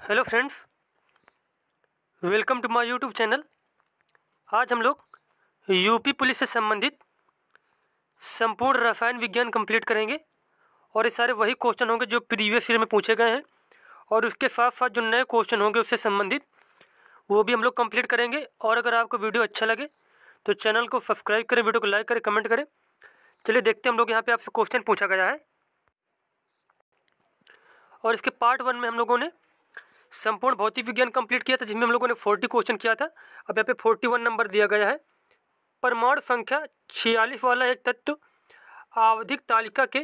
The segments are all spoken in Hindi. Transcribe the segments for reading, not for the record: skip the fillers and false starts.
Hello friends, welcome to my YouTube channel. आज हम लोग यूपी पुलिस से संबंधित संपूर्ण रसायन विज्ञान कंप्लीट करेंगे और ये सारे वही क्वेश्चन होंगे जो प्रीवियस ईयर में पूछे गए हैं और उसके साथ साथ जो नए क्वेश्चन होंगे उससे संबंधित वो भी हम लोग कंप्लीट करेंगे। और अगर आपको वीडियो अच्छा लगे तो चैनल को सब्सक्राइब करें, वीडियो को लाइक करें, कमेंट करें। चलिए देखते हैं हम लोग यहाँ पर आपसे क्वेश्चन पूछा गया है। और इसके पार्ट 1 में हम लोगों ने संपूर्ण भौतिक विज्ञान कंप्लीट किया था, जिसमें हम लोगों ने 40 क्वेश्चन किया था। अब यहाँ पे 41 नंबर दिया गया है। परमाणु संख्या 46 वाला एक तत्व आवधिक तालिका के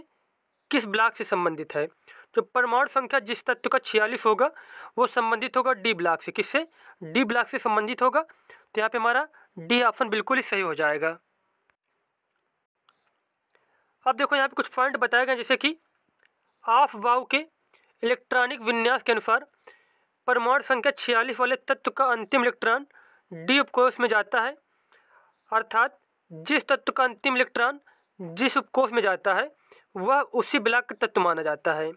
किस ब्लॉक से संबंधित है? तो परमाणु संख्या जिस तत्व का 46 होगा वो संबंधित होगा डी ब्लॉक से। किससे? डी ब्लॉक से संबंधित होगा। तो यहाँ पे हमारा डी ऑप्शन बिल्कुल ही सही हो जाएगा। अब देखो यहाँ पे कुछ पॉइंट बताए गए, जैसे कि ऑफ-बाउ के इलेक्ट्रॉनिक विन्यास के अनुसार परमाणु संख्या 46 वाले तत्व का अंतिम इलेक्ट्रॉन डी उपकोष में जाता है, अर्थात जिस तत्व का अंतिम इलेक्ट्रॉन जिस उपकोष में जाता है वह उसी ब्लॉक का तत्व माना जाता है।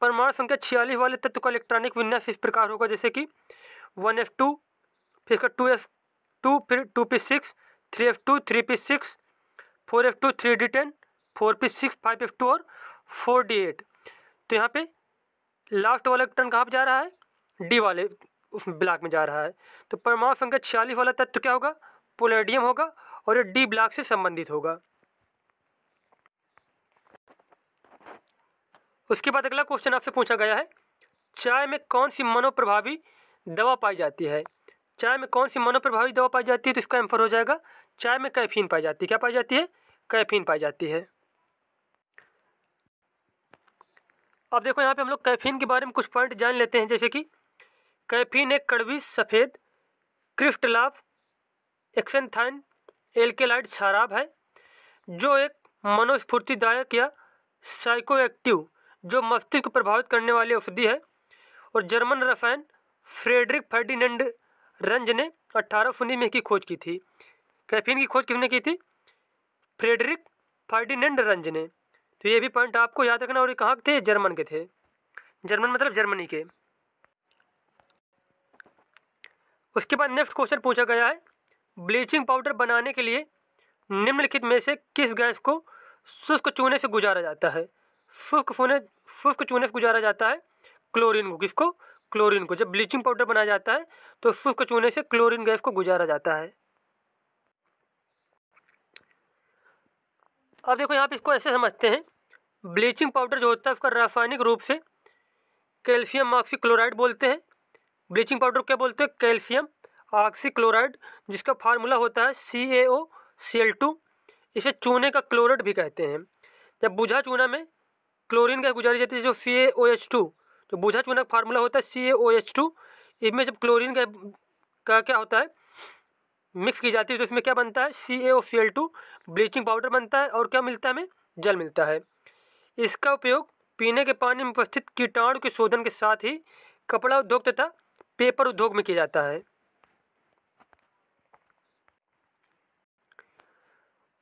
परमाणु संख्या 46 वाले तत्व का इलेक्ट्रॉनिक विन्यास इस प्रकार होगा, जैसे कि 1s2, फिर 2s2, फिर 2p6, 3f2, 3p6, 4f2, 3d10, 4p6, 5f2 और 4d8। तो यहाँ पे लास्ट वाला इलेक्ट्रॉन कहाँ पर जा रहा है? डी वाले उस ब्लॉक में जा रहा है। तो परमाणु संख्या 46 वाला तत्व क्या होगा? पोलेडियम होगा और ये डी ब्लॉक से संबंधित होगा। उसके बाद अगला क्वेश्चन आपसे पूछा गया है, चाय में कौन सी मनोप्रभावी दवा पाई जाती है? चाय में कौन सी मनोप्रभावी दवा पाई जाती है? तो इसका आंसर हो जाएगा चाय में कैफीन पाई जाती है। क्या पाई जाती है? कैफीन पाई जाती है। अब देखो यहाँ पे हम लोग कैफीन के बारे में कुछ पॉइंट जान लेते हैं, जैसे कि कैफीन एक कड़वी सफ़ेद क्रिस्टलाफ एक्सेंथाइन एल्केलाइड शराब है जो एक मनोस्फूर्तिदायक या साइकोएक्टिव जो मस्तिष्क को प्रभावित करने वाली औषधि है। और जर्मन रसायन फ्रेडरिक फर्डिनेंड रंज ने 1819 में इसकी खोज की थी। कैफीन की खोज किसने की थी? फ्रेडरिक फर्डिनेंड रंज ने। तो ये भी पॉइंट आपको याद रखना। और ये कहाँ थे? जर्मन के थे। जर्मन मतलब जर्मनी के। उसके बाद नेक्स्ट क्वेश्चन पूछा गया है, ब्लीचिंग पाउडर बनाने के लिए निम्नलिखित में से किस गैस को शुष्क चूने से गुजारा जाता है? शुष्क चूने से गुजारा जाता है क्लोरीन को। किसको? क्लोरीन को। जब ब्लीचिंग पाउडर बनाया जाता है तो शुष्क चूने से क्लोरीन गैस को गुजारा जाता है। अब देखो यहाँ पे इसको ऐसे समझते हैं, ब्लीचिंग पाउडर जो होता है उसका रासायनिक रूप से कैल्शियम ऑक्सीक्लोराइड बोलते हैं। ब्लीचिंग पाउडर क्या बोलते हैं? कैल्शियम ऑक्सीक्लोराइड, जिसका फार्मूला होता है CaOCl2। इसे चूने का क्लोराइड भी कहते हैं। जब बुझा चूना में क्लोरीन गैस गुजारी जाती है जो CaOH2, तो बुझा चूना का फार्मूला होता है CaOH2। इसमें जब क्लोरीन गैस का क्या होता है मिक्स की जाती है तो इसमें क्या बनता है? CaOCl2 ब्लीचिंग पाउडर बनता है। और क्या मिलता है हमें? जल मिलता है। इसका उपयोग पीने के पानी में उपस्थित कीटाणु के शोधन के साथ ही कपड़ा उद्योग तथा पेपर उद्योग में किया जाता है।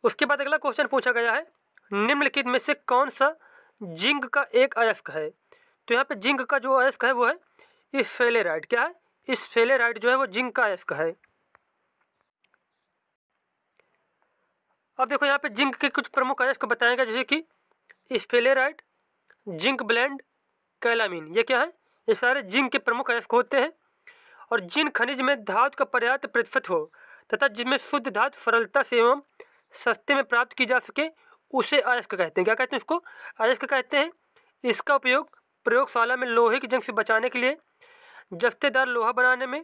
उसके बाद अगला क्वेश्चन पूछा गया है, निम्नलिखित में से कौन सा जिंक का एक अयस्क है? तो यहाँ पे जिंक का जो अयस्क है वो है स्फेलेराइड। क्या है? स्फेलेराइड जो है वो जिंक का अयस्क है। अब देखो यहाँ पे जिंक के कुछ प्रमुख अयस्क बताए गए, जैसे कि स्फेलेराइड, जिंक ब्लेंड, कैलामीन। ये क्या है? ये सारे जिंक के प्रमुख अयस्क होते हैं। और जिन खनिज में धातु का पर्याप्त प्रतिशत हो तथा जिसमें शुद्ध धातु सरलता से एवं सस्ते में प्राप्त की जा सके उसे अयस्क कहते हैं। क्या कहते हैं? इसको अयस्क कहते हैं। इसका उपयोग प्रयोगशाला में लोहे की जंग से बचाने के लिए, जस्तेदार लोहा बनाने में,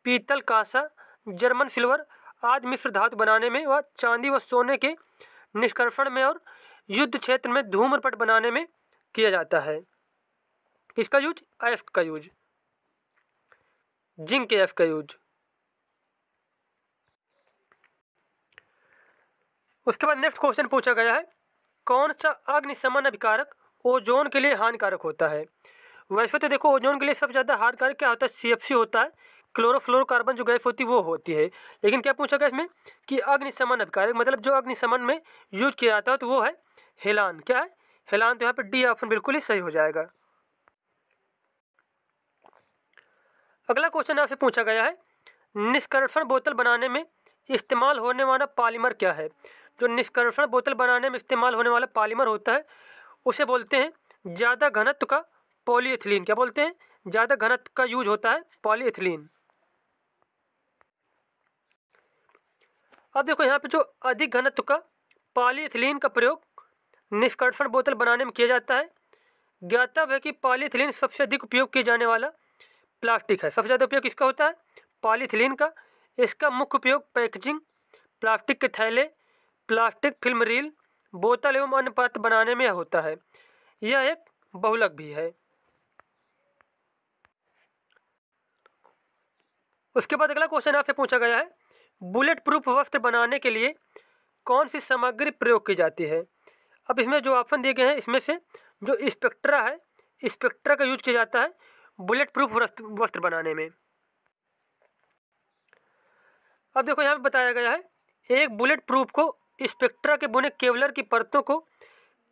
पीतल, कांसा, जर्मन सिल्वर आदि मिश्र धातु बनाने में व चांदी व सोने के निष्कर्षण में और युद्ध क्षेत्र में धूम्रपट बनाने में किया जाता है। किसका यूज? अयस्क का यूज, जिंक के अयस्क का यूज। उसके बाद नेक्स्ट क्वेश्चन पूछा गया है, कौन सा अग्निशमन अभिकारक ओजोन के लिए हानिकारक होता है? वैसे तो देखो ओजोन के लिए सबसे ज़्यादा हानिकारक क्या होता है? CFC होता है, क्लोरोफ्लोरोकार्बन जो गैस होती है वो होती है। लेकिन क्या पूछा गया इसमें कि अग्निशमन अभिकारक मतलब जो अग्निशमन में यूज किया जाता है तो वो है हेलान। क्या है? हेलान। तो यहाँ पे डी ऑप्शन बिल्कुल ही सही हो जाएगा। अगला क्वेश्चन आपसे पूछा गया है, निष्कर्षण बोतल बनाने में इस्तेमाल होने वाला पॉलीमर क्या है। जो निष्कर्षण बोतल बनाने में इस्तेमाल होने वाला पॉलीमर होता है उसे बोलते हैं ज़्यादा घनत्व का पॉलीएथिलीन। क्या बोलते हैं? ज़्यादा घनत्व का यूज होता है पॉलीएथिलीन। अब देखो यहाँ पे जो अधिक घनत्व का पॉलीएथिलीन का प्रयोग निष्कर्षण बोतल बनाने में किया जाता है। ज्ञातव्य है कि पॉलीएथिलीन सबसे अधिक उपयोग किए जाने वाला प्लास्टिक है। सबसे ज़्यादा उपयोग किसका होता है? पॉलीएथिलीन का। इसका मुख्य उपयोग पैकेजिंग, प्लास्टिक के थैले, प्लास्टिक फिल्म रील, बोतल एवं अन्य पात्र बनाने में होता है। यह एक बहुलक भी है। उसके बाद अगला क्वेश्चन आपसे पूछा गया है, बुलेट प्रूफ वस्त्र बनाने के लिए कौन सी सामग्री प्रयोग की जाती है। अब इसमें जो ऑप्शन दिए गए हैं इसमें से जो स्पेक्ट्रा है, स्पेक्ट्रा का यूज किया जाता है बुलेट प्रूफ वस्त्र बनाने में। अब देखो यहाँ पे बताया गया है, एक बुलेट प्रूफ को स्पेक्ट्रा के बुने केवलर की परतों को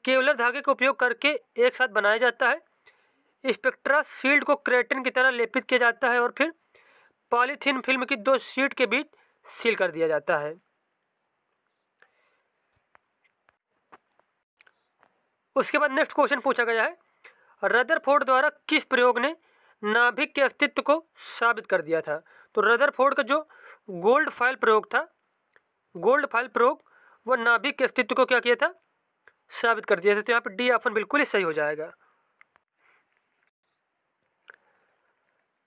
केवलर धागे का उपयोग करके एक साथ बनाया जाता है। स्पेक्ट्रा शील्ड को क्रेटन की तरह लेपित किया जाता है और फिर पॉलीथीन फिल्म की 2 शीट के बीच सील कर दिया जाता है। उसके बाद नेक्स्ट क्वेश्चन पूछा गया है, रदरफोर्ड द्वारा किस प्रयोग ने नाभिक के अस्तित्व को साबित कर दिया था। तो रदरफोर्ड का जो गोल्ड फॉइल प्रयोग था, गोल्ड फॉइल प्रयोग वह नाभिक के अस्तित्व को क्या किया था? साबित कर दिया था। तो यहाँ पे डी ऑप्शन बिल्कुल ही सही हो जाएगा।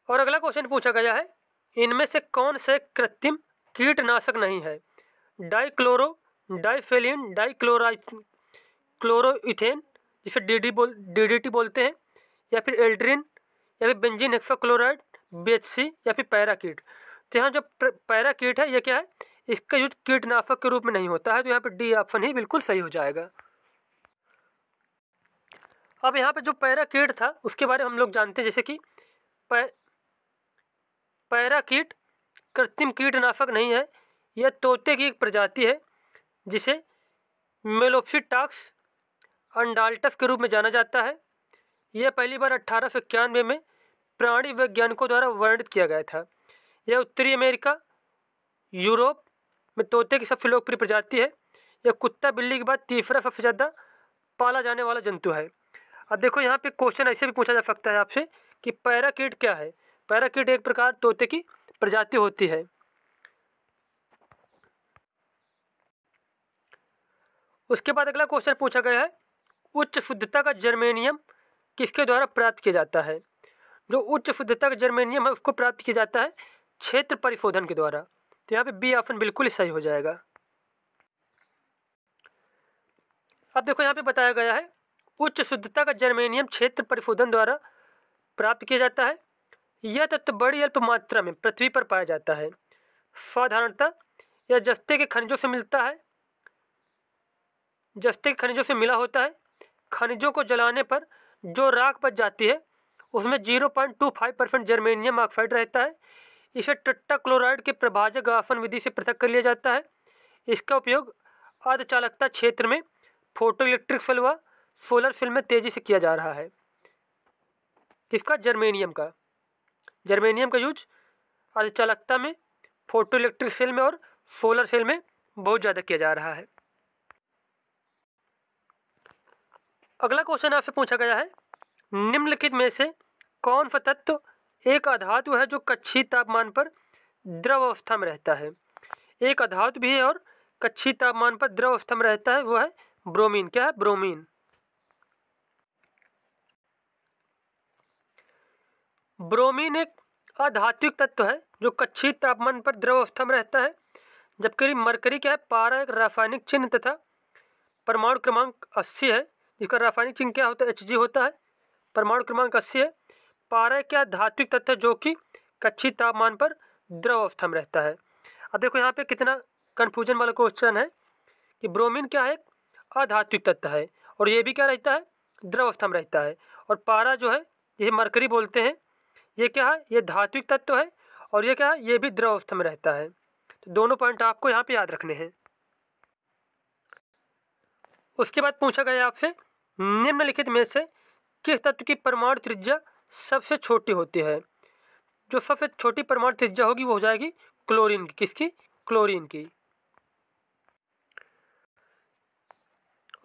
और अगला क्वेश्चन पूछा गया है, इनमें से कौन से कृत्रिम कीटनाशक नहीं है। डाइक्लोरो, डाइफेलिन, क्लोरोइथेन जिसे डीडीटी बोलते हैं, या फिर एल्ड्रिन, या फिर बेंजीन हेक्साक्लोराइड, BHC, या फिर पैराकीट। तो यहाँ जो पैराकीट है ये क्या है? इसका यूज कीटनाशक के रूप में नहीं होता है। तो यहाँ पे डी ऑप्शन ही बिल्कुल सही हो जाएगा। अब यहाँ पे जो पैराकीट था उसके बारे में हम लोग जानते हैं, जैसे कि पैराकीट कृत्रिम कीटनाशक नहीं है। यह तोते की एक प्रजाति है जिसे मेलोप्सिटाक्स अंडाल्टस के रूप में जाना जाता है। यह पहली बार 1891 में प्राणी वैज्ञानिकों द्वारा वर्णित किया गया था। यह उत्तरी अमेरिका, यूरोप में तोते की सबसे लोकप्रिय प्रजाति है। यह कुत्ता बिल्ली के बाद तीसरा सबसे ज़्यादा पाला जाने वाला जंतु है। अब देखो यहाँ पे क्वेश्चन ऐसे भी पूछा जा सकता है आपसे कि पैराकीट क्या है। पैराकीट एक प्रकार तोते की प्रजाति होती है। उसके बाद अगला क्वेश्चन पूछा गया है, उच्च शुद्धता का जर्मेनियम किसके द्वारा प्राप्त किया जाता है। जो उच्च शुद्धता का जर्मेनियम है उसको प्राप्त किया जाता है क्षेत्र परिशोधन के द्वारा। तो यहाँ पे बी ऑप्शन बिल्कुल ही सही हो जाएगा। अब देखो यहाँ पे बताया गया है, उच्च शुद्धता का जर्मेनियम क्षेत्र परिशोधन द्वारा प्राप्त किया जाता है। यह तत्व बड़ी अल्प मात्रा में पृथ्वी पर पाया जाता है। साधारणतः यह जस्ते के खनिजों से मिलता है, जस्ते के खनिजों से मिला होता है। खनिजों को जलाने पर जो राख बच जाती है उसमें 0.25% जर्मेनियम ऑक्साइड रहता है। इसे टेट्राक्लोराइड के प्रभाजक आसवन विधि से पृथक कर लिया जाता है। इसका उपयोग अर्धचालकता क्षेत्र में फोटो इलेक्ट्रिक सेल व सोलर सेल में तेजी से किया जा रहा है। किसका? जर्मेनियम का। जर्मेनियम का यूज अर्धचालकता में, फोटो इलेक्ट्रिक सेल में और सोलर सेल में बहुत ज़्यादा किया जा रहा है। अगला क्वेश्चन आपसे पूछा गया है, निम्नलिखित में से कौन सा तत्व एक अधातु है जो कक्षीय तापमान पर द्रव अवस्था में रहता है। एक अधातु भी है और कक्षीय तापमान पर द्रव अवस्था में रहता है, वो है ब्रोमीन। क्या है? ब्रोमीन। ब्रोमीन एक अधात्विक तत्व है जो कक्षीय तापमान पर द्रव अवस्था में रहता है, जबकि मरकरी क्या है? पारा एक रासायनिक चिन्ह तथा परमाणु क्रमांक 80 है, जिसका रासायनिक चिन्ह क्या होता है? Hg होता है। परमाणु क्रमांक 80 है। पारा क्या धात्विक तत्व है जो कि कक्षीय तापमान पर द्रव अवस्था में रहता है। अब देखो यहाँ पे कितना कन्फ्यूजन वाला क्वेश्चन है कि ब्रोमीन क्या है? अधात्विक तत्व है और ये भी क्या रहता है? द्रव अवस्था में रहता है। और पारा जो है ये मरकरी बोलते हैं, ये क्या है? ये धात्विक तत्व है और ये क्या है? ये भी द्रव अवस्था में रहता है। तो दोनों पॉइंट आपको यहाँ पे याद रखने हैं। उसके बाद पूछा गया आपसे, निम्नलिखित में से किस तत्व की परमाणु त्रिज्या सबसे छोटी होती है। जो सबसे छोटी परमाणु त्रिज्या होगी वो हो जाएगी क्लोरीन की। किसकी? क्लोरीन की।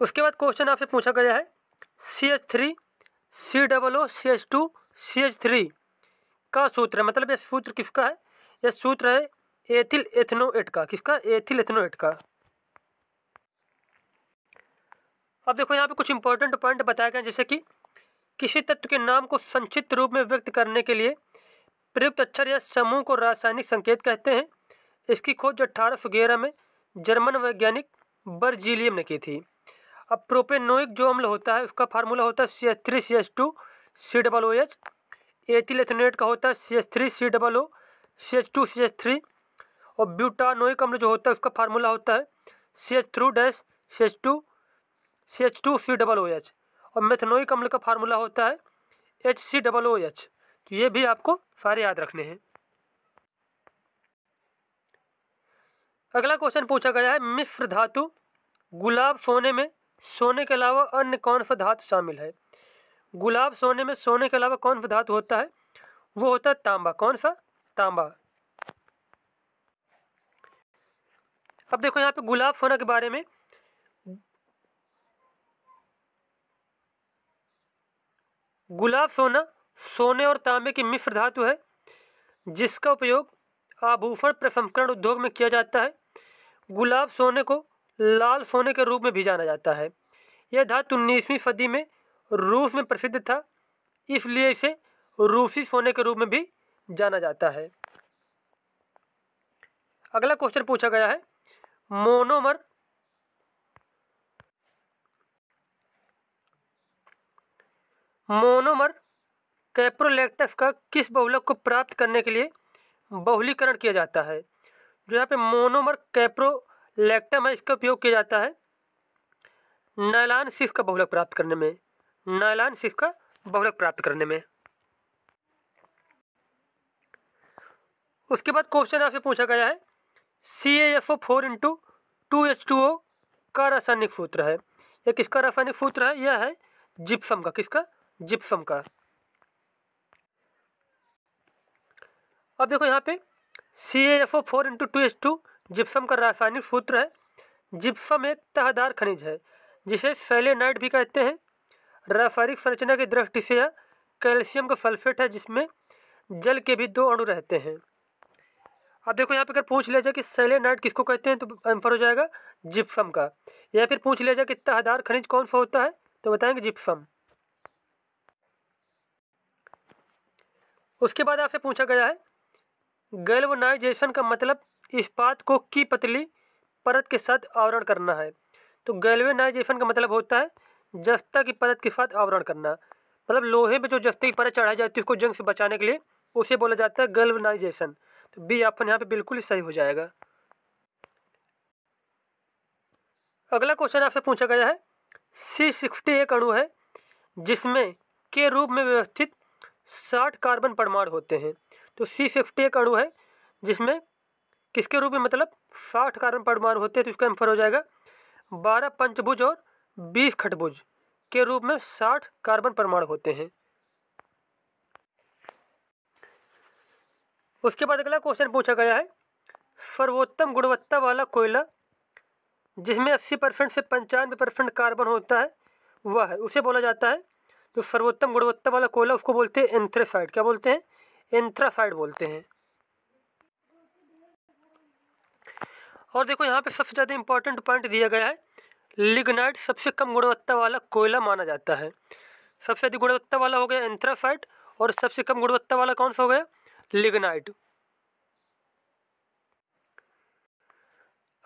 उसके बाद क्वेश्चन आपसे पूछा गया है CH3 COO CH2 CH3 का सूत्र है, मतलब ये सूत्र किसका है? यह सूत्र है एथिल एथनोएट का। किसका? एथिल एथनोएट का। अब देखो यहाँ पे कुछ इंपॉर्टेंट पॉइंट बताए गए, जैसे कि किसी तत्व के नाम को संक्षिप्त रूप में व्यक्त करने के लिए प्रयुक्त अक्षर या समूह को रासायनिक संकेत कहते हैं। इसकी खोज 1811 में जर्मन वैज्ञानिक बर्जीलियम ने की थी। अब प्रोपेनोइक जो अम्ल होता है उसका फार्मूला होता है CH3 CH2 COOH। एथिल एथनोएट का होता है CH3 COO CH2 CH3। और ब्यूटानोइक अम्ल जो होता है उसका फार्मूला होता है CH3 CH2 COOH। और मेथनोइक अम्ल का फार्मूला होता है HCOOH। तो ये भी आपको सारे याद रखने हैं। अगला क्वेश्चन पूछा गया है मिश्र धातु गुलाब सोने में सोने के अलावा अन्य कौन सा धातु शामिल है? गुलाब सोने में सोने के अलावा कौन सा धातु होता है? वो होता है तांबा। कौन सा? तांबा। अब देखो यहाँ पे गुलाब सोना के बारे में, गुलाब सोना सोने और तांबे की मिश्र धातु है जिसका उपयोग आभूषण प्रसंस्करण उद्योग में किया जाता है। गुलाब सोने को लाल सोने के रूप में भी जाना जाता है। यह धातु 19वीं सदी में रूस में प्रसिद्ध था, इसलिए इसे रूसी सोने के रूप में भी जाना जाता है। अगला क्वेश्चन पूछा गया है मोनोमर कैप्रोलैक्टस का किस बहुलक को प्राप्त करने के लिए बहुलीकरण किया जाता है? जो यहाँ पे मोनोमर कैप्रोलैक्टम है इसका उपयोग किया जाता है नायलॉन सिस का बहुलक प्राप्त करने में। नायलॉन सिस का बहुलक प्राप्त करने में। उसके बाद क्वेश्चन आपसे पूछा गया है CaSO4 2H2O का रासायनिक सूत्र है। यह किसका रासायनिक सूत्र है? यह है जिप्सम का। किसका? जिप्सम का। अब देखो यहाँ पे CaSO4 2H2 जिप्सम का रासायनिक सूत्र है। जिप्सम एक तहदार खनिज है जिसे सेलेनाइट भी कहते हैं। रासायनिक संरचना की दृष्टि से यह कैल्शियम का सल्फेट है जिसमें जल के भी 2 अणु रहते हैं। अब देखो यहाँ पे अगर पूछ लिया जाए कि सेलेनाइट किसको कहते हैं तो आंसर हो जाएगा जिप्सम का। या फिर पूछ लिया जाए कि तहदार खनिज कौन सा होता है तो बताएंगे जिप्सम। उसके बाद आपसे पूछा गया है गैल्वेनाइजेशन का मतलब इस्पात को की पतली परत के साथ आवरण करना है। तो गैल्वेनाइजेशन का मतलब होता है जस्ता की परत के साथ आवरण करना। मतलब लोहे में जो जस्ते की परत चढ़ाई जाती है उसको जंग से बचाने के लिए उसे बोला जाता है गैल्वेनाइजेशन। तो बी ऑप्शन यहाँ पे बिल्कुल ही सही हो जाएगा। अगला क्वेश्चन आपसे पूछा गया है C60 एक अणु है जिसमें के रूप में व्यवस्थित 60 कार्बन परमाणु होते हैं। तो C60 एक अणु है जिसमें किसके रूप में मतलब 60 कार्बन परमाणु होते हैं। तो इसका आंसर हो जाएगा 12 पंचभुज और 20 खटभुज के रूप में 60 कार्बन परमाणु होते हैं। उसके बाद अगला क्वेश्चन पूछा गया है सर्वोत्तम गुणवत्ता वाला कोयला जिसमें 80% से 95% कार्बन होता है वह है उसे बोला जाता है। तो सर्वोत्तम गुणवत्ता वाला कोयला उसको बोलते हैं एंथ्रासाइड। क्या बोलते हैं? एंथ्रासाइड बोलते हैं। और देखो यहाँ पे सबसे ज़्यादा इंपॉर्टेंट पॉइंट दिया गया है लिग्नाइट सबसे कम गुणवत्ता वाला कोयला माना जाता है। सबसे अधिक गुणवत्ता वाला हो गया एंथ्रासाइड और सबसे कम गुणवत्ता वाला कौन सा हो गया? लिग्नाइट।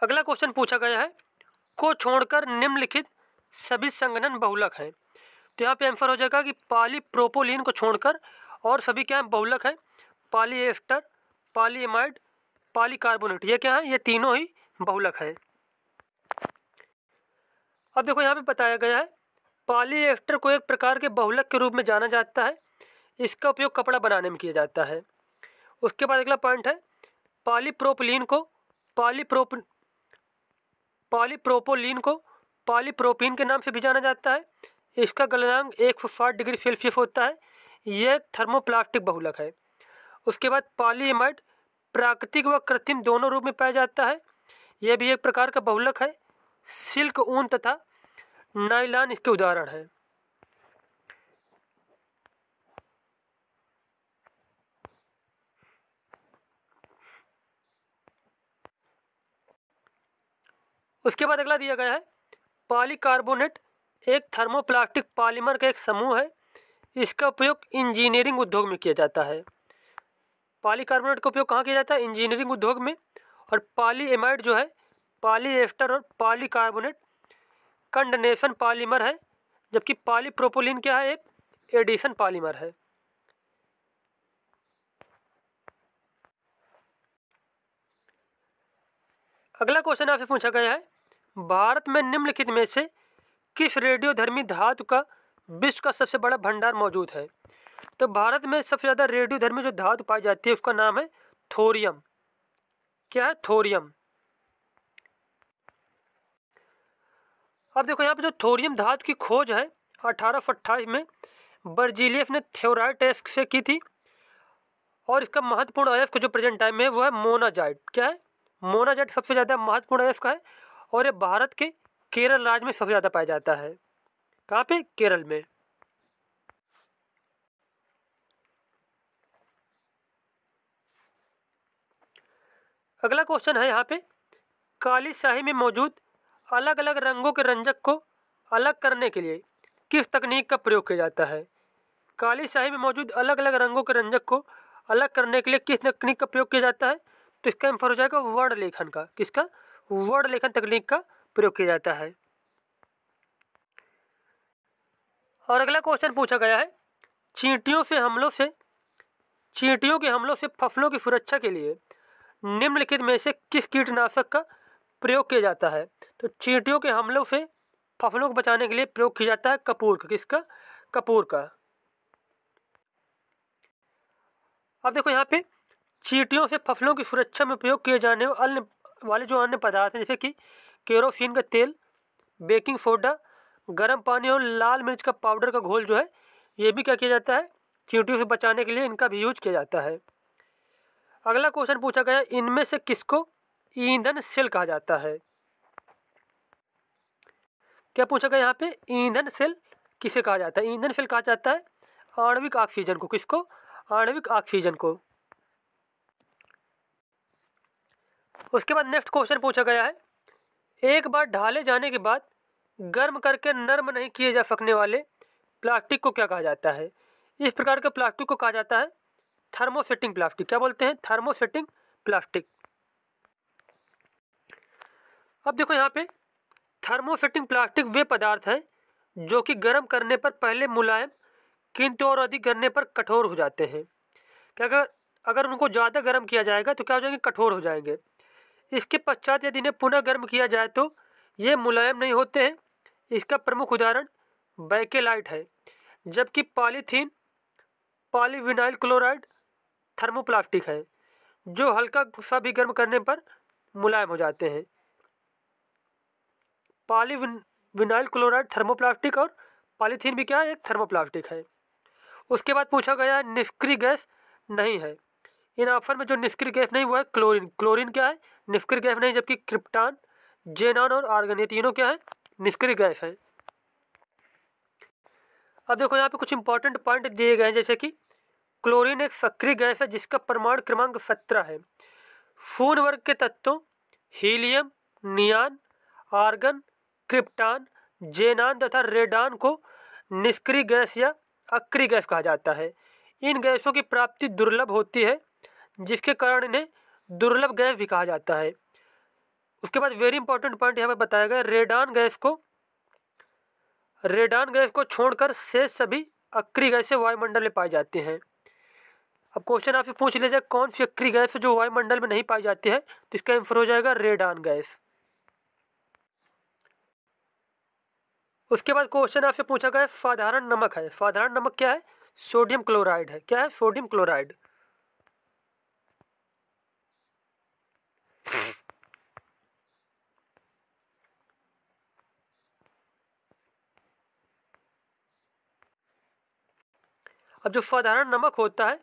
अगला क्वेश्चन पूछा गया है को छोड़कर निम्नलिखित सभी संघनन बहुलक हैं। तो यहाँ पे आंसर हो जाएगा कि पॉलीप्रोपोलीन को छोड़कर और सभी क्या हैं? बहुलक हैं। पॉलीएस्टर, पॉलीएमाइड, पॉलीकार्बोनेट, ये क्या है? ये तीनों ही बहुलक हैं। अब देखो यहाँ पे बताया गया है पॉलीएस्टर को एक प्रकार के बहुलक के रूप में जाना जाता है। इसका उपयोग कपड़ा बनाने में किया जाता है। उसके बाद अगला पॉइंट है पॉलीप्रोपोलीन को पॉलीप्रोपीन के नाम से भी जाना जाता है। इसका गलनांक 160 डिग्री सेल्सियस होता है। यह थर्मोप्लास्टिक बहुलक है। उसके बाद पॉलीएमाइड प्राकृतिक व कृत्रिम दोनों रूप में पाया जाता है। यह भी एक प्रकार का बहुलक है। सिल्क, ऊन तथा नायलॉन इसके उदाहरण हैं। उसके बाद अगला दिया गया है पॉलीकार्बोनेट एक थर्मोप्लास्टिक पॉलीमर का एक समूह है। इसका उपयोग इंजीनियरिंग उद्योग में किया जाता है। पॉलीकार्बोनेट का उपयोग कहाँ किया जाता है? इंजीनियरिंग उद्योग में। और पॉलीएमाइड जो है पॉलीएस्टर और पॉलीकार्बोनेट कंडेंसेशन पॉलीमर है, जबकि पॉलीप्रोपिलीन क्या है? एक एडिशन पॉलीमर है। अगला क्वेश्चन आपसे पूछा गया है भारत में निम्नलिखित में से किस रेडियोधर्मी धातु का विश्व का सबसे बड़ा भंडार मौजूद है? तो भारत में सबसे ज्यादा रेडियोधर्मी जो धातु पाई जाती है उसका नाम है थोरियम। क्या है? थोरियम। अब देखो यहाँ पे जो थोरियम धातु की खोज है 1828 में बर्जीलियस ने थ्योराइट अयस्क से की थी। और इसका महत्वपूर्ण अयस्क जो प्रेजेंट टाइम में है वो है मोनाजाइट। क्या है? मोनाजाइट सबसे ज़्यादा महत्वपूर्ण अयस्क है और ये भारत के केरल राज्य में सबसे ज़्यादा पाया जाता है। कहाँ पे? केरल में। अगला क्वेश्चन है यहाँ पे काली स्याही में मौजूद अलग अलग रंगों के रंजक को अलग करने के लिए किस तकनीक का प्रयोग किया जाता है? काली स्याही में मौजूद अलग अलग रंगों के रंजक को अलग करने के लिए किस तकनीक का प्रयोग किया जाता है? तो इसका आंसर हो जाएगा वर्ण लेखन का। किसका? वर्ण लेखन तकनीक का प्रयोग किया जाता है। और अगला क्वेश्चन पूछा गया है चींटियों के हमलों से फसलों की सुरक्षा के लिए निम्नलिखित में से किस कीटनाशक का प्रयोग किया जाता है? तो चींटियों के हमलों से फसलों को बचाने के लिए प्रयोग किया जाता है कपूर का। किसका? कपूर का। अब देखो यहाँ पे चींटियों से फसलों की सुरक्षा में उपयोग किए जाने वाले जो अन्य पदार्थ हैं जैसे कि केरोसिन का तेल, बेकिंग सोडा, गर्म पानी और लाल मिर्च का पाउडर का घोल जो है ये भी क्या किया जाता है? चींटियों से बचाने के लिए इनका भी यूज किया जाता है। अगला क्वेश्चन पूछा गया इनमें से किसको ईंधन सेल कहा जाता है? क्या पूछा गया यहाँ पे? ईंधन सेल किसे कहा जाता है? ईंधन सेल कहा जाता है आणविक ऑक्सीजन को। किसको? आणविक ऑक्सीजन को। उसके बाद नेक्स्ट क्वेश्चन पूछा गया है एक बार ढाले जाने के बाद गर्म करके नर्म नहीं किए जा सकने वाले प्लास्टिक को क्या कहा जाता है? इस प्रकार के प्लास्टिक को कहा जाता है थर्मोसेटिंग प्लास्टिक। क्या बोलते हैं? Thermosetting plastic. अब देखो यहाँ पे थर्मोसेटिंग प्लास्टिक वे पदार्थ हैं जो कि गर्म करने पर पहले मुलायम किंतु और अधिक करने पर कठोर हो जाते हैं। क्या अगर उनको ज़्यादा गर्म किया जाएगा तो क्या हो जाएंगे? कठोर हो जाएंगे। इसके पश्चात यदि इन्हें पुनः गर्म किया जाए तो ये मुलायम नहीं होते हैं। इसका प्रमुख उदाहरण बैकेलाइट है, जबकि पॉलीथीन पॉलीविनाइल क्लोराइड थर्मोप्लास्टिक है जो हल्का सा भी गर्म करने पर मुलायम हो जाते हैं। पॉलीविनाइल क्लोराइड थर्मोप्लास्टिक और पॉलीथीन भी क्या है? एक थर्मोप्लास्टिक है। उसके बाद पूछा गया निष्क्रिय गैस नहीं है। इन ऑप्शन में जो निष्क्रिय गैस नहीं वो है क्लोरीन। क्लोरीन क्या है? निष्क्रिय गैस नहीं, जबकि क्रिप्टॉन, जेनॉन और आर्गन ये तीनों क्या है? निष्क्रिय गैस है। अब देखो यहाँ पे कुछ इंपॉर्टेंट पॉइंट दिए गए हैं जैसे कि क्लोरीन एक सक्रिय गैस है जिसका परमाणु क्रमांक 17 है। शून्य वर्ग के तत्वों हीलियम, नियान, आर्गन, क्रिप्टॉन, जेनान तथा रेडॉन को निष्क्रिय गैस या अक्रिय गैस कहा जाता है। इन गैसों की प्राप्ति दुर्लभ होती है जिसके कारण इन्हें दुर्लभ गैस भी कहा जाता है। उसके बाद वेरी इंपॉर्टेंट पॉइंट यहाँ पे बताया गया रेडॉन गैस को छोड़कर शेष सभी अक्रिय गैसें वायुमंडल में पाई जाती हैं। अब क्वेश्चन आपसे पूछ लिया जाए कौन सी अक्रिय गैस है जो वायुमंडल में नहीं पाई जाती है, तो इसका आंसर हो जाएगा रेडॉन गैस। उसके बाद क्वेश्चन आपसे पूछा गया साधारण नमक है। साधारण नमक क्या है? सोडियम क्लोराइड है। क्या है? Sodium chloride. अब जो साधारण नमक होता है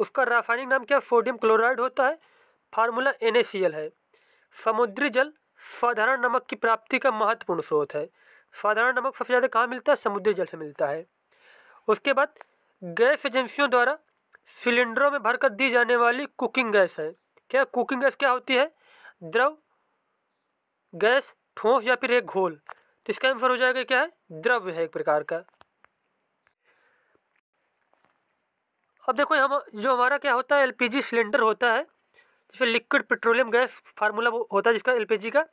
उसका रासायनिक नाम क्या है? सोडियम क्लोराइड होता है। फार्मूला NaCl है। समुद्री जल साधारण नमक की प्राप्ति का महत्वपूर्ण स्रोत है। साधारण नमक सबसे ज़्यादा कहाँ मिलता है? समुद्री जल से मिलता है। उसके बाद गैस एजेंसियों द्वारा सिलेंडरों में भरकर दी जाने वाली कुकिंग गैस है। क्या कुकिंग गैस क्या होती है? द्रव गैस, ठोस या फिर एक घोल। तो इसका आंसर हो जाएगा क्या है? द्रव्य है एक प्रकार का। अब देखो हम जो हमारा क्या होता है, LPG सिलेंडर होता है जिसमें लिक्विड पेट्रोलियम गैस फार्मूला होता है जिसका LPG का।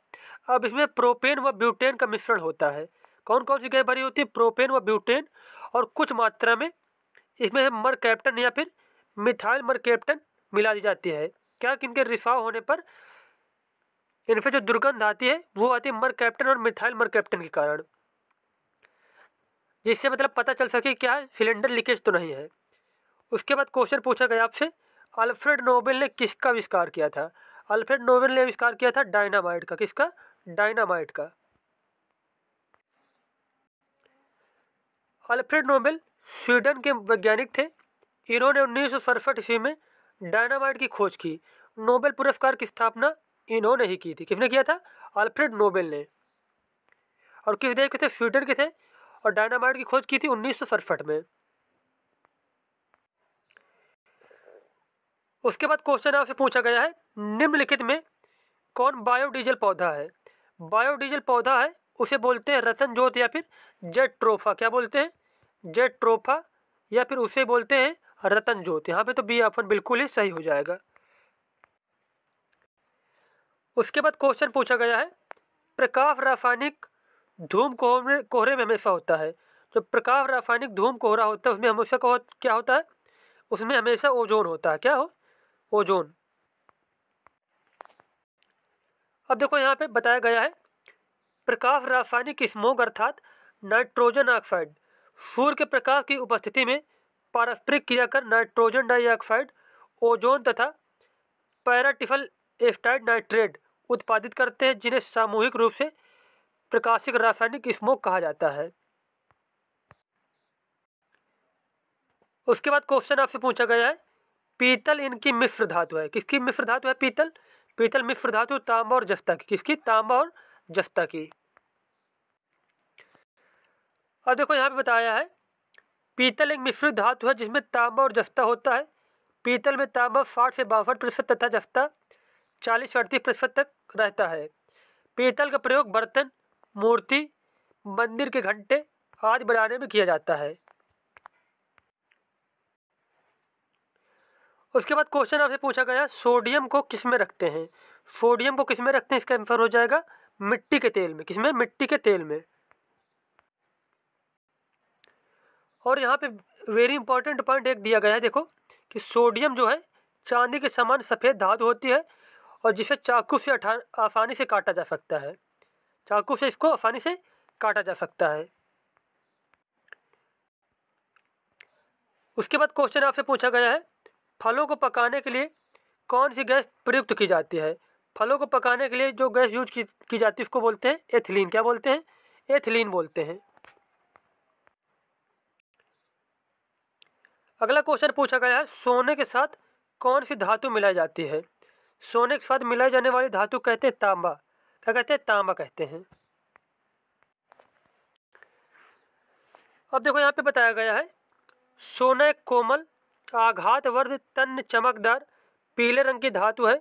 अब इसमें प्रोपेन व ब्यूटेन का मिश्रण होता है। कौन कौन सी गैस भरी होती है? प्रोपेन व ब्यूटेन, और कुछ मात्रा में इसमें मरकैप्टन या फिर मिथाइल मरकैप्टन मिला दी जाती है। क्या? किनके रिसाव होने पर इनमें जो दुर्गंध आती है वो आती है मरकैप्टन और मिथाइल मरकैप्टन के कारण, जिससे मतलब पता चल सके क्या है, सिलेंडर लीकेज तो नहीं है। उसके बाद क्वेश्चन पूछा गया आपसे, अल्फ्रेड नोबेल ने किसका आविष्कार किया था? अल्फ्रेड नोबेल ने आविष्कार किया था डायनामाइट का। किसका? डायनामाइट का। अल्फ्रेड नोबेल स्वीडन के वैज्ञानिक थे। इन्होंने 1967 ईस्वी में डायनामाइट की खोज की। नोबेल पुरस्कार की स्थापना इन्होंने ही की थी। किसने किया था? अल्फ्रेड नोबेल ने। और किस देश के थे? स्वीडन के थे। और डायनामाइट की खोज की थी 1967 में। उसके बाद क्वेश्चन आपसे पूछा गया है, निम्नलिखित में कौन बायोडीजल पौधा है? बायोडीजल पौधा है उसे बोलते हैं रतन जोत या फिर जेट्रोफा। क्या बोलते हैं? जेट्रोफा या फिर उसे बोलते हैं रतन जोत। यहाँ पे तो बी ऑप्शन बिल्कुल ही सही हो जाएगा। उसके बाद क्वेश्चन पूछा गया है, प्रकाश रासायनिक धूम कोहरे में हमेशा होता है। जो प्रकाश रासायनिक धूम कोहरा होता है उसमें हमेशा क्या होता है? उसमें हमेशा ओजोन होता है। क्या हो? ओजोन। अब देखो यहाँ पे बताया गया है, प्रकाश रासायनिक स्मोग अर्थात नाइट्रोजन ऑक्साइड सूर्य के प्रकाश की उपस्थिति में पारस्परिक क्रिया कर नाइट्रोजन डाइऑक्साइड, ओजोन तथा पैराटिफल एस्टाइड नाइट्रेट उत्पादित करते हैं, जिन्हें सामूहिक रूप से प्रकाशिक रासायनिक स्मोग कहा जाता है। उसके बाद क्वेश्चन आपसे पूछा गया है, पीतल इनकी मिश्र धातु है। किसकी मिश्र धातु है? पीतल। पीतल मिश्र धातु तांबा और जस्ता की। किसकी? तांबा और जस्ता की। अब देखो यहाँ पे बताया है, पीतल एक मिश्रित धातु है जिसमें तांबा और जस्ता होता है। पीतल में तांबा 60 से 62% तथा जस्ता 40 से 38% तक रहता है। पीतल का प्रयोग बर्तन, मूर्ति, मंदिर के घंटे आदि बनाने में किया जाता है। उसके बाद क्वेश्चन आपसे पूछा गया, सोडियम को किस में रखते हैं? सोडियम को किस में रखते हैं? इसका आंसर हो जाएगा मिट्टी के तेल में। किसमें? मिट्टी के तेल में। और यहाँ पे वेरी इंपॉर्टेंट पॉइंट एक दिया गया है, देखो कि सोडियम जो है चांदी के समान सफ़ेद धातु होती है और जिसे चाकू से आसानी से काटा जा सकता है। चाकू से इसको आसानी से काटा जा सकता है। उसके बाद क्वेश्चन आपसे पूछा गया है, फलों को पकाने के लिए कौन सी गैस प्रयुक्त की जाती है? फलों को पकाने के लिए जो गैस यूज की जाती है उसको बोलते हैं एथिलीन। क्या बोलते हैं? एथिलीन बोलते हैं। अगला क्वेश्चन पूछा गया है, सोने के साथ कौन सी धातु मिलाई जाती है? सोने के साथ मिलाई जाने वाली धातु कहते हैं तांबा। क्या कहते हैं? तांबा कहते हैं। अब देखो यहाँ पे बताया गया है, सोना एक कोमल आघातवर्ध तन्य चमकदार पीले रंग की धातु है।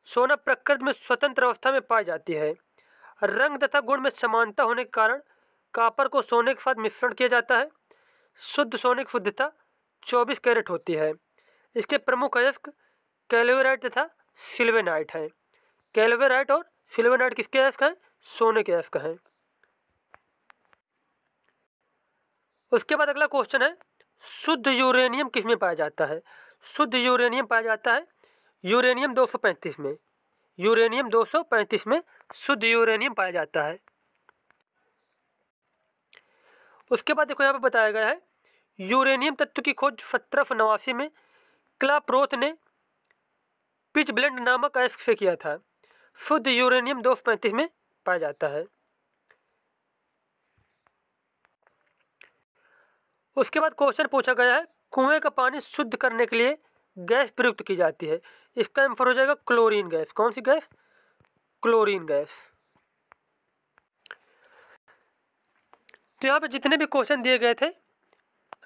सोना प्रकृति में स्वतंत्र अवस्था में पाई जाती है। रंग तथा गुण में समानता होने के कारण कॉपर को सोने के साथ मिश्रण किया जाता है। शुद्ध सोने की शुद्धता 24 कैरेट होती है। इसके प्रमुख अयस्क कैल्वेराइट तथा सिल्वेनाइट हैं। कैल्वेराइट और सिल्वेनाइट किसके अयस्क हैं? सोने के अयस्क हैं। उसके बाद अगला क्वेश्चन है, शुद्ध यूरेनियम किस में पाया जाता है? शुद्ध यूरेनियम पाया जाता है यूरेनियम 235 में। यूरेनियम 235 में शुद्ध यूरेनियम पाया जाता है। उसके बाद देखो यहाँ पे बताया गया है, यूरेनियम तत्व की खोज 1789 में क्लाप्रोथ ने पिच ब्लेंड नामक अयस्क से किया था। शुद्ध यूरेनियम 235 में पाया जाता है। उसके बाद क्वेश्चन पूछा गया है, कुएं का पानी शुद्ध करने के लिए गैस प्रयुक्त की जाती है। इसका आंसर हो जाएगा क्लोरीन गैस। कौन सी गैस? Chlorine gas. तो यहाँ पे जितने भी क्वेश्चन दिए गए थे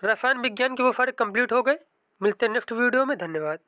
रसायन विज्ञान के वो सारे कंप्लीट हो गए। मिलते हैं नेक्स्ट वीडियो में। धन्यवाद।